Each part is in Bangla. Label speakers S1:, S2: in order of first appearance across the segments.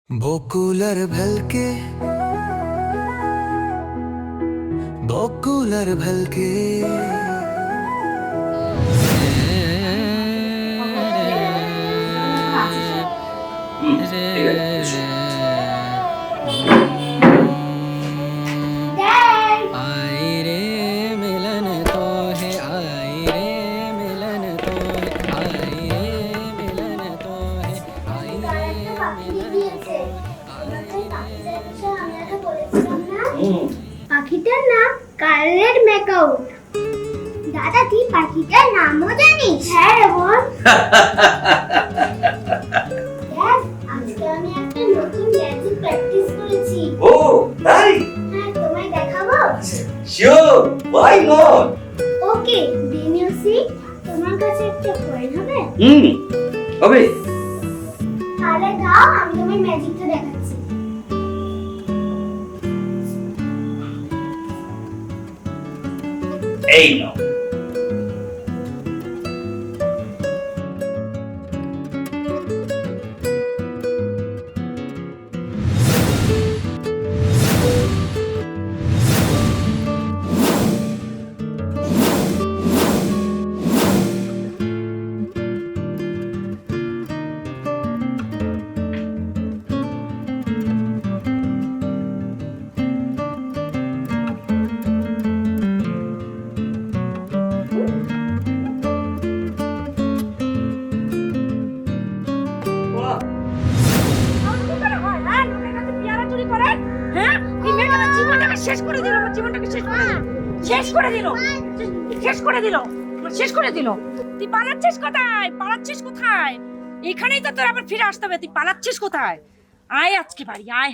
S1: बकुलर भलके बकुलर भलके
S2: পাখিটার নাম কার্লেট ম্যাকাউট। দাদা তুই পাখিটার নামও জানিস? হ্যাঁ রে বোন। দেখ আজকে আমি একটা নতুন ম্যাজিক প্র্যাকটিস করেছি।
S3: ও তাই?
S2: হ্যাঁ তোমায় দেখাবো?
S3: Sure, why not?
S2: Okay, then you see. তোমার কাছে একটা কয়েন হবে?
S3: হবে।
S2: তাহলে দাও আমি তোমায় ম্যাজিকটা দেখাচ্ছি।
S3: এই নাও।
S4: শেষ করে দিল। তুই পালাচ্ছিস কোথায়? এখানেই তো তোর আবার ফিরে আসতে হবে। তুই পালাচ্ছিস কোথায়? আয় আজকে বাড়ি আয়।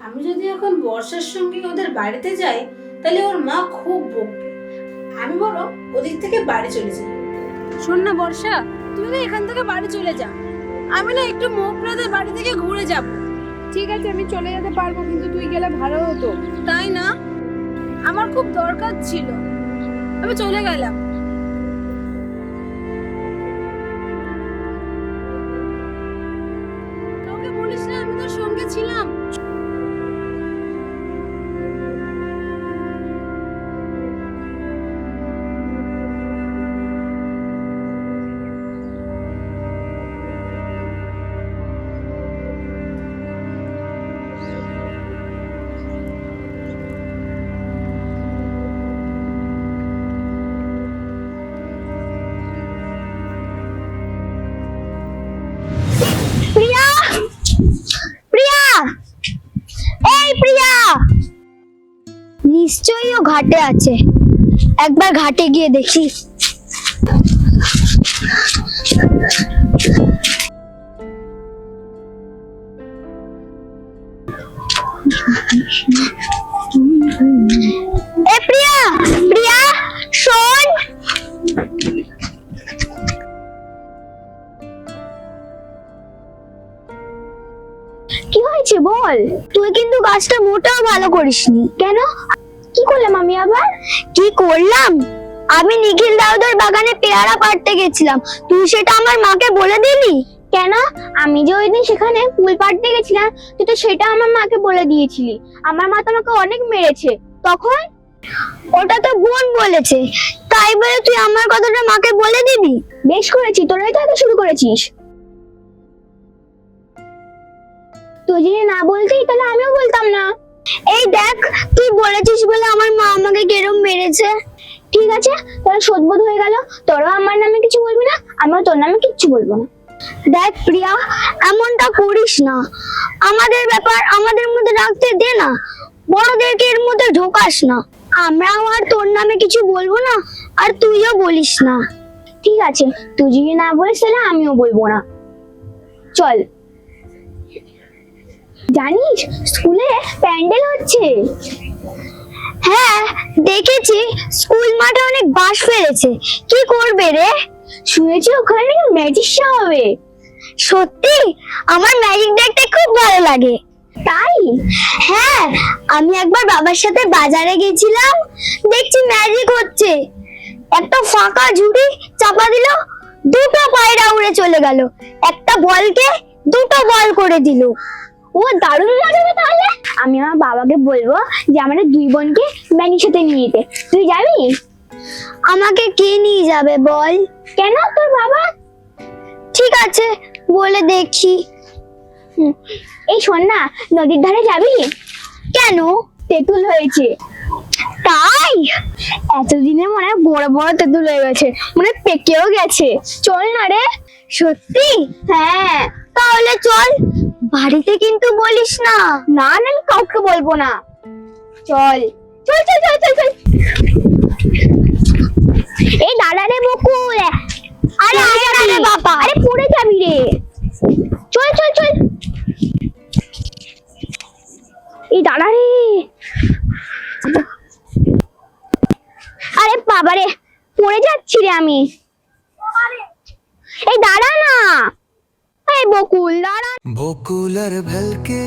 S5: আমি যদি এখন বর্ষার সঙ্গে ওদের বাড়িতে যাই তাহলে ওর মা খুব বকবে। আমি বরং ওদিক থেকে বাড়ি চলে যাই। শোন না বর্ষা, তুই না এখান থেকে বাড়ি চলে যা। আমি না একটু মোকরাদের বাড়ি থেকে ঘুরে যাব।
S6: ঠিক আছে, আমি চলে যেতে পারবো, কিন্তু তুই গেলে ভালো হতো।
S5: তাই না? আমার খুব দরকার ছিল, আমি চলে গেলাম। কাউকে বলিস না আমি তোর সঙ্গে ছিলাম।
S2: প্রিয়া, প্রিয়া, এই প্রিয়া, নিশ্চয়ই ও ঘাটে আছে। একবার ঘাটে গিয়ে দেখি। এ প্রিয়া, প্রিয়া শোন। কি হয়েছে বল? তুই কিন্তু গাছটা মোটেও ভালো করিসনি। কেন? কি করলাম আমি আবার? কি করলাম? আমি নিখিল দাউদের বাগানে পেয়ারা পাড়তে গেছিলাম, তুই সেটা আমার মাকে বলে দিলি কেন? আমি যে ওই দিন সেখানে ফুল পাড়তে গেছিলাম, তুই তো সেটা আমার মাকে বলে দিয়েছিলি। আমার মা তো আমাকে অনেক মেরেছে তখন। ওটা তো বোন বলেছে, তাই বলে তুই আমার কথাটা মাকে বলে দিবি? বেশ করেছি, তোরাই তো এটা শুরু করেছিস। তুই যদি না বলতিস তাহলে আমিও বলতাম না। এই দেখ, তুই বলেছিস বলে আমার মা আমাকে কেরম মেরেছে। ঠিক আছে, তাহলে শোধবোধ হয়ে গেল। তোরা আমার নামে কিছু বলবি না, আমিও তোর নামে কিচ্ছু বলবো না। দেখ প্রিয়া, এমনটা করিস না। আমাদের ব্যাপার আমাদের মধ্যে রাখতে দে না, বড়দেরকে এর মধ্যে ঢোকাস না। আমরাও আর তোর নামে কিছু বলবো না, আর তুইও বলিস না। ঠিক আছে, তুই যদি না বলিস তাহলে আমিও বলবো না। চল। জানিস স্কুলে প্যান্ডেল হচ্ছে? হ্যাঁ দেখেছি, স্কুল মাঠে অনেক বাঁশ ফেলেছে। কি করবে রে? শুনেছি ওখানে ম্যাজিক শো হবে। সত্যি? আমার ম্যাজিক দেখতে খুব ভালো লাগে। তাই? হ্যাঁ, আমি একবার বাবার সাথে বাজারে গেছিলাম, দেখছি ম্যাজিক হচ্ছে। একটা ফাঁকা ঝুড়ি চাপা দিল, দুটো পায়রা উড়ে চলে গেল। একটা বলকে দুটো বল করে দিল। ও দারুণ মজা হবে তাহলে। আমি আমার বাবাকে বলবো যে আমাদের দুই বোনকে ম্যানির সাথে নিয়ে যেতে। তুই যাবি? আমাকে কে নিয়ে যাবে বল? কেন, তোর বাবা? ঠিক আছে, বলে দেখি। এই শোন না, নদীর ধারে যাবি? কেন? তেঁতুল হয়েছে তাই। এতদিনে মনে হয় বড় বড় তেঁতুল হয়ে গেছে, মনে হয় পেকেও গেছে। চল না রে। সত্যি? হ্যাঁ, তাহলে চল। বাড়িতে কিন্তু বলিস না। না না, আমি কাউকে বলবো না। চল চল চল চল চল চল। এই দাদা রে বকুল, আরে আরে বাবা, আরে পড়ে যাবি রে। চল চল চল। এই দাদা রে, আরে বাবা রে, পড়ে যাচ্ছি রে আমি। এই দাঁড়া না, এই বকুল দাঁড়া।
S1: বকুলার ভেলকে,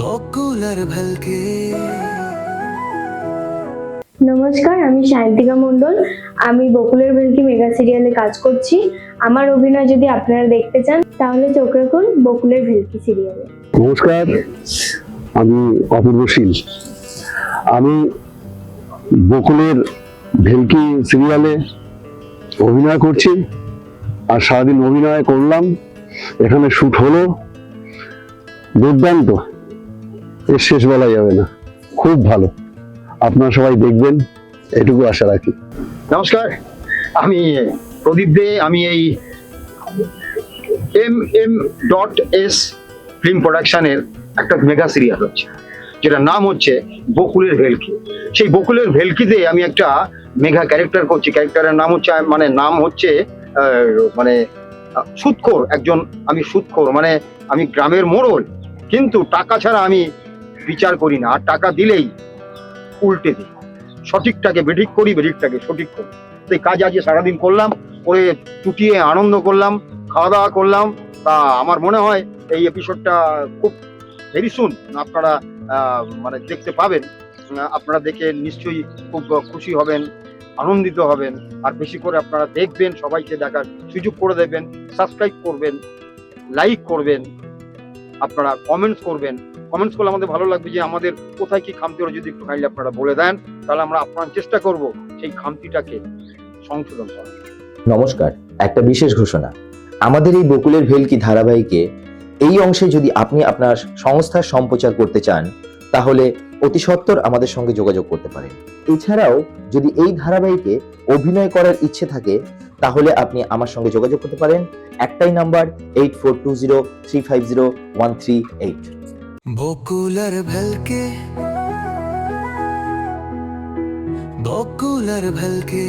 S1: বকুলার ভেলকে।
S7: নমস্কার, আমি সায়ন্তিকা মণ্ডল। আমি বকুলের ভেলকি মেগা সিরিয়ালে কাজ করছি। আমার অভিনয় যদি আপনারা দেখতে চান তাহলে চোখ রাখুন বকুলের ভেলকি সিরিয়ালে।
S8: নমস্কার, আমি অপূর্ব শীল। আমি বকুলের ভেলকি সিরিয়ালে অভিনয় করছি, আর সারাদিন অভিনয় করলাম। এখানে শুট হলো, দুর্দান্ত, এর শেষ বলা যাবে না, খুব ভালো। আপনারা সবাই দেখবেন, এটুকু আশা রাখি।
S9: নমস্কার, আমি প্রদীপ দে। আমি এই MM.S ফিল্ম প্রোডাকশনের একটা মেগা সিরিয়াল হচ্ছে, যেটার নাম হচ্ছে বকুলের ভেলকি। সেই বকুলের ভেলকিতে আমি একটা মেগা ক্যারেক্টার করছি। ক্যারেক্টারের নাম হচ্ছে সুদখোর একজন। আমি সুদখোর, মানে আমি গ্রামের মোড়ল, কিন্তু টাকা ছাড়া আমি বিচার করি না, আর টাকা দিলেই উল্টে দিই। সঠিকটাকে বেঠিক করি, বেঠিকটাকে সঠিক করি। তো এই কাজ আজকে সারাদিন করলাম, করে চুটিয়ে আনন্দ করলাম, খাওয়া দাওয়া করলাম। তা আমার মনে হয় এই এপিসোডটা খুব ভেরি সুন আপনারা দেখতে পাবেন। আপনারা দেখে নিশ্চয়ই খুব খুশি হবেন, আনন্দিত হবেন। আর বেশি করে আপনারা দেখবেন, সবাইকে দেখার সুযোগ করে দেবেন, সাবস্ক্রাইব করবেন, লাইক করবেন, আপনারা কমেন্টস করবেন। কমেন্টস করলে আমাদের ভালো লাগবে যে আমাদের কোথায় কি খামতি হলো, যদি একটু কাইন্ডলি আপনারা বলে দেন, তাহলে আমরা আপনার চেষ্টা করব সেই খামতিটাকে সংশোধন করার।
S10: নমস্কার, একটা বিশেষ ঘোষণা। আমাদের এই বকুলের ভেলকি ধারাবাহিকে এই অংশে যদি আপনি আপনার সংস্থার সম্প্রচার করতে চান তাহলে অতি সত্বর আমাদের সঙ্গে যোগাযোগ করতে পারেন। এছাড়াও যদি এই ধারাবাহিকে অভিনয় করার ইচ্ছে থাকে তাহলে আপনি আমার সঙ্গে যোগাযোগ করতে পারেন। একটাই নাম্বার 8420350138।
S1: বকুলার ভেলকে, বকুলার ভেলকে।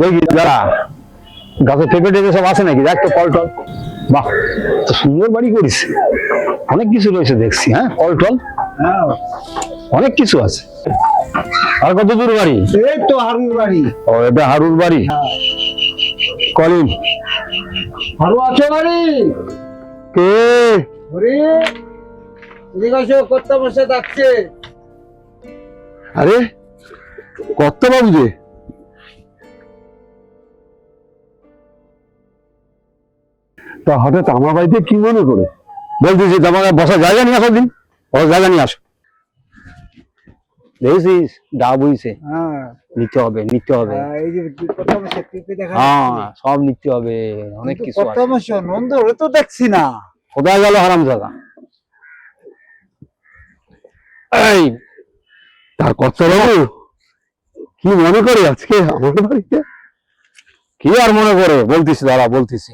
S8: দেখি দাঁড়া, গাছে পেঁপে টেপে সব আছে নাকি, দেখ তো ফল টল। বাহ, তো সুন্দর বাড়ি করিস, অনেক কিছু রয়েছে দেখছি। হ্যাঁ, ফল টল অনেক কিছু আছে। আর কত দূর বাড়ি?
S11: এই তো হারুর বাড়ি।
S8: ও, এটা হারুর বাড়ি। কলিম,
S11: হারু আছে বাড়ি?
S8: কে?
S11: ওরে এদিকে এসো, কর্তা মশাই ডাকছে।
S8: আরে কত বাবু যে, তা হঠাৎ আমার বাড়িতে কি মনে করে? বলতেছি তোমার বসার জায়গা নিয়ে আসো, দিন বসার জায়গা নিয়ে আসো। দেখেছিস ডা বইছে, নিতে হবে নিতে হবে।
S11: এই যে কর্তা মশাই পিপে দেখা
S8: হ্যাঁ, সব নিতে হবে, অনেক কিছু
S11: কর্তা
S8: আছে।
S11: মশাই নন্দ ওরে তো দেখছি না,
S8: কোথায় গেল হারামজাদা? এই তার কর্তা বাবু কি মনে করে আজকে আমার বাড়িতে? কি আর মনে করে, বলতেছি দাঁড়া, বলতেছি।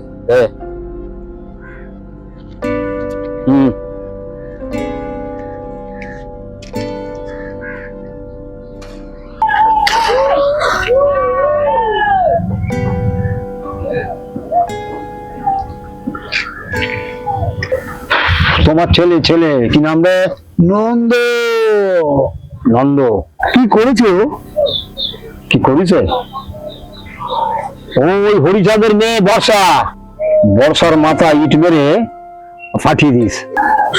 S8: তোমার ছেলে কি নাম রে? নন্দ নন্দ কি করেছে ও? কি করেছে? ওই হরিচাঁদের মেয়ে বর্ষা, বর্ষার মাথা ইট মেরে ফাটিয়ে দিস।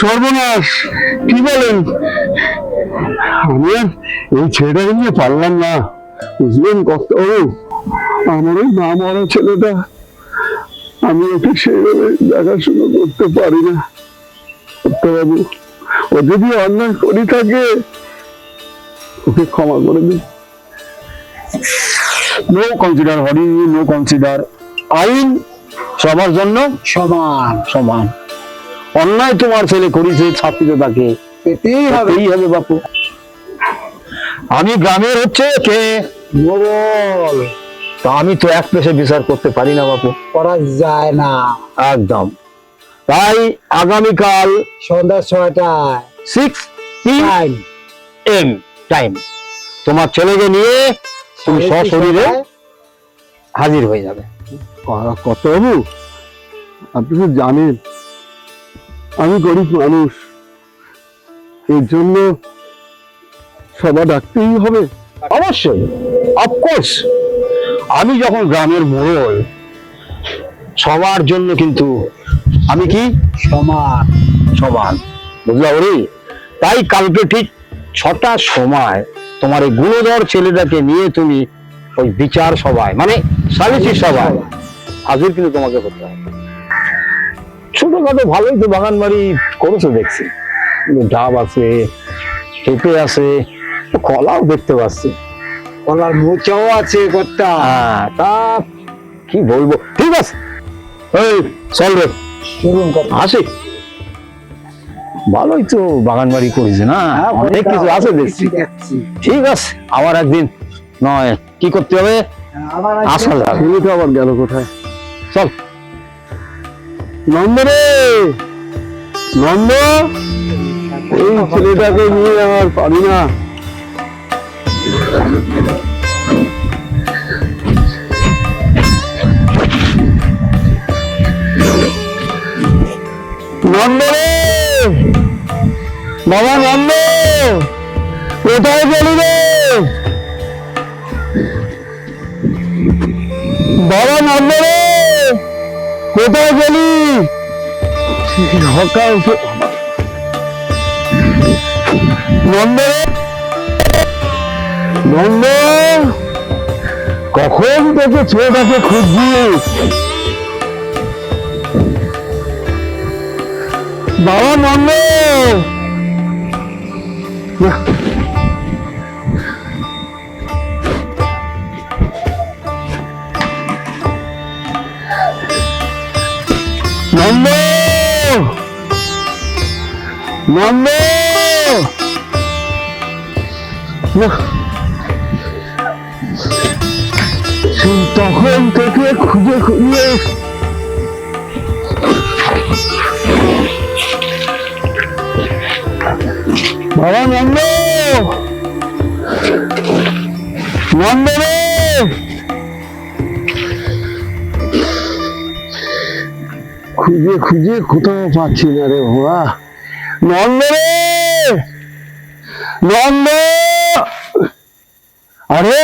S8: সর্বনাশ! কি বলেন? আমি আর এই ছেলেটাকে নিয়ে পারলাম না, বুঝলেন কত? আমার ওই মা মরা ছেলেটা, আমি ওকে সেইভাবে দেখাশোনা করতে পারি না। বাবু, ও যদি অন্যায় করি থাকে ওকে ক্ষমা করে দিন। No consider Hari, no consider. আইন সবার জন্য সমান সমান। অন্যায় তোমার ছেলে করেছে, শাস্তি তো তাকে পেতেই হবে বাপু। আমি গ্রামের হচ্ছে কে মোড়ল, তা আমি তো এক পেশে বিচার করতে পারি না বাপু, করা যায় না একদম। তাই আগামীকাল সন্ধ্যা 6টায় 6 PM টাইম তোমার ছেলেকে নিয়ে তুমি সশরীরে হাজির হয়ে যাবে। কত বাবু, আপনি তো জানেন আমি গরিব মানুষ, এর জন্য সভা ডাকতেই হবে। অবশ্যই, অফকোর্স। আমি যখন গ্রামের মোড়ল, সবার জন্য কিন্তু আমি কি সমান সমান, বুঝলা ওরে? তাই কালকে ঠিক 6টার সময় তোমার এই গুণধর ছেলেটাকে নিয়ে তুমি ওই বিচার সভায়, মানে সালিসি সভায় হাজির কিন্তু তোমাকে করতে হবে। ছোটখাটো ভালোই তো বাগান বাড়ি করেছো দেখছি, ডাব আছে, পেঁপে আছে, কলাও দেখতে পাচ্ছি, কলার মোচাও আছে কর্তা। হ্যাঁ, তা কি বলবো, ঠিক আছে। এই চল রে, আসি। ভালোই তো বাগান বাড়ি করেছে না, অনেক কিছু আছে দেখছি। ঠিক আছে, আবার একদিন নয় কি করতে হবে, আসা যাবে। তো আবার গেল কোথায়? চল নন্দ রে, নন্দ, এই ছেলেটাকে নিয়ে আর পারি না। নন্দ রে, বাবা নন্দ, কোথায় গেলি রে বাবা? নন্দ রে, কোথায় গেলি? সকাল নন্দ রে, নন্দ, কখন থেকে ছেলেটাকে খুঁজছি। বাবা নন্দ, নন্দ, নন্দ, তখন থেকে খুঁজে খুঁজে বাবা নন্দ, নন্দ রে, খুঁজে খুঁজে কোথাও পাচ্ছি না রে বাবা। নন্দ রে, নন্দ, আরে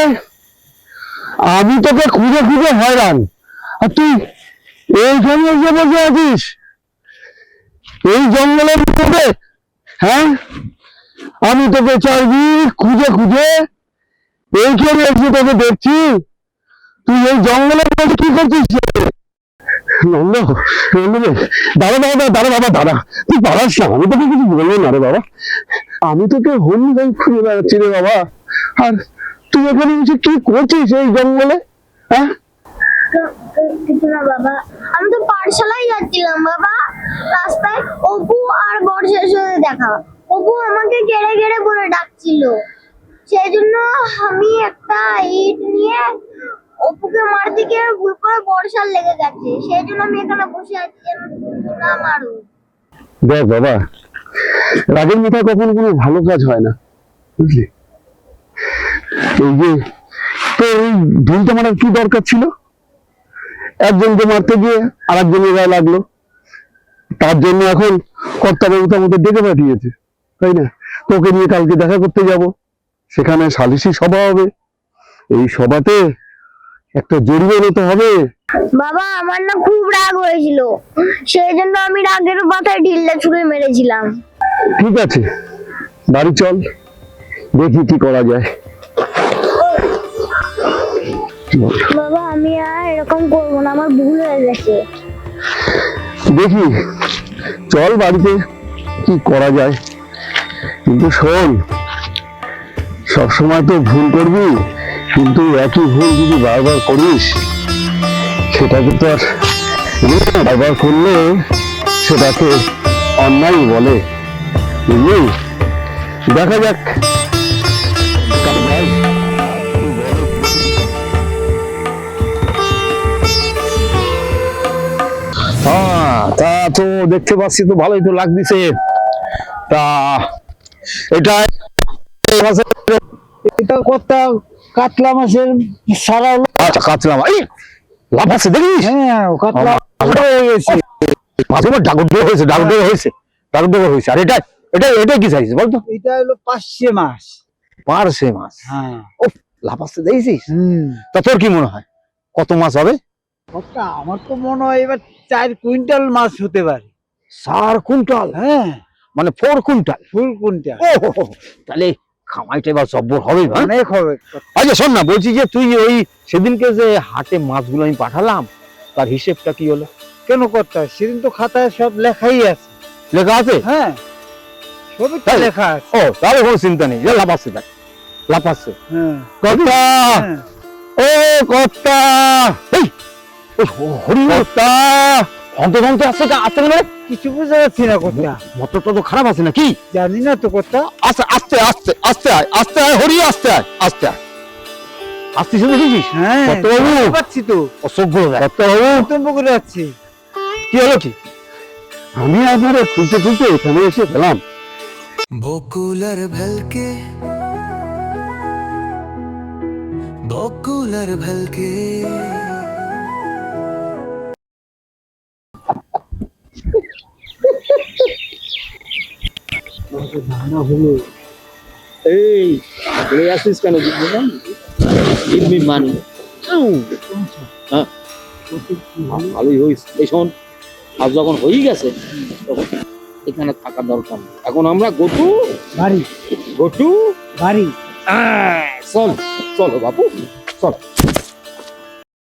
S8: আমি তোকে খুঁজে খুঁজে হয়রান, আর তুই এইখানে এসে বসে আছিস এই জঙ্গলের মধ্যে? হ্যাঁ, আমি তোকে চাইবি খুঁজে খুঁজে এইখানে এসে তোকে দেখছি, তুই এই জঙ্গলের মধ্যে কি করছিস? নন্দ, নন্দ রে, দাঁড়া দাঁড়া দাঁড়া বাবা, দাঁড়া, তুই পারাস না, আমি তোকে কিছু বলবো না রে বাবা। আমি তোকে হন্যি ভাই খুঁজে বেড়াচ্ছি রে বাবা, আর তুই এখানে এসে কি করছিস এই জঙ্গলে? হ্যাঁ,
S2: কিছু না বাবা, আমি তো পাঠশালায় যাচ্ছিলাম বাবা, রাস্তায় অপু আর বর্ষার সাথে দেখা। অপু আমাকে গেড়ে গেড়ে বলে ডাকছিল, সেই জন্য আমি একটা ইট নিয়ে অপুকে মারতে গিয়ে ভুল করে বর্ষার লেগে গেছে, সেই জন্য আমি এখানে বসে আছি না মারু।
S8: দেখ বাবা, রাগের মাথায় কখনো কোনো ভালো কাজ হয় না, বুঝলি? এই যে তোর ওই ঢিলটা মারার কি দরকার ছিল? একজনকে মারতে গিয়ে আর একজনের গায়ে লাগলো, তার জন্য এখন কর্তাবাবু তো আমাদের ডেকে পাঠিয়েছে। তাই না? তোকে নিয়ে কালকে দেখা করতে যাব, সেখানে সালিশি সভা হবে। এই সভাতে একটা জরিমানা তো হবে।
S2: বাবা আমার না খুব রাগ হয়েছিল, সেই জন্য আমি রাগের মাথায় ঢিলটা ছুঁড়ে মেরেছিলাম।
S8: ঠিক আছে, বাড়ি চল, দেখি কি করা যায়।
S2: বাবা আমি আর এরকম করবো না, আমার ভুল হয়ে গেছে।
S8: দেখি, চল বাড়িতে, কি করা যায়। কিন্তু শোন, সবসময় তো ভুল করবি, কিন্তু একই ভুল যদি বারবার করিস সেটাকে তো আর বারবার করলে সেটাকে অন্যায় বলে, বুঝলি? দেখা যাক। তা তো দেখতে পাচ্ছি তো ভালোই তো লাগতেছে। তা এটা
S11: এটা কত কাতলা মাছের সারা হলো।
S8: আচ্ছা, কাতলা মাছ লাভ আছে দেখিস?
S11: হ্যাঁ, কাতলা হয়ে গেছে।
S8: মাছ ডাগর হয়েছে, ডাগর হয়েছে। আর এটা এটা এটা কি চাইছে বলতো?
S11: এটা হলো পার্শে মাছ।
S8: পার্শে মাছ,
S11: হ্যাঁ।
S8: ও লাভ আছে দেখছিস? তা তোর কি মনে হয় কত মাছ হবে?
S11: কতটা? আমার তো মনে হয় এবার 4 কুইন্টাল মাছ হতে পারে।
S8: 4 কুইন্টাল?
S11: হ্যাঁ,
S8: মানে 4 কুইন্টাল।
S11: ফুল কুইন্টাল।
S8: ও তাহলে খামাইটা এবার জব্বর হবে।
S11: অনেক হবে।
S8: আচ্ছা শোন না, বলছি যে তুই ওই সেদিনকে যে হাটে মাছগুলো আমি পাঠালাম, তার হিসেবটা কি হলো?
S11: কেন করতে হয়? সেদিন তো খাতায় সব লেখাই আছে।
S8: লেখা আছে?
S11: হ্যাঁ, সবই তো
S8: তাই?
S11: লেখা আছে।
S8: ও তাহলে কোনো চিন্তা নেই, যে লাভ আছে, দেখ লাভ আছে।
S11: হ্যাঁ।
S8: কর্তা,
S11: হ্যাঁ।
S8: ও কর্তা, এই হরি কর্তা, অন্তত আছে মানে
S11: কিছু বুঝতে পারছি না কর্তা।
S8: মোটরটা তো খারাপ আছে নাকি?
S11: জানি না তো কর্তা।
S8: আস্তে আস্তে আস্তে আস্তে আয়, আস্তে আয় হরি, আস্তে আয়, আস্তে আয়। আসতে শুনে দেখেছিস?
S11: হ্যাঁ,
S8: কর্তাবাবু,
S11: বুঝতে পারছি তো।
S8: অসভ্য কর্তাবাবু,
S11: বক্তব্য করে যাচ্ছি।
S8: কি হলো কি? আমি আপনারা খুঁজতে খুঁজতে এখানে এসে পেলাম।
S1: বকুলার ভেলকে, বকুলার ভেলকে।
S8: এই তুই আসিস কেন? বুঝলাম মানে ভালোই হয়েছে। এই শোন, আর যখন হয়ে গেছে তখন এখানে থাকা দরকার নেই। এখন আমরা গটু
S11: বাড়ি,
S8: গটু
S11: বাড়ি।
S8: চল চলো বাপু, চল।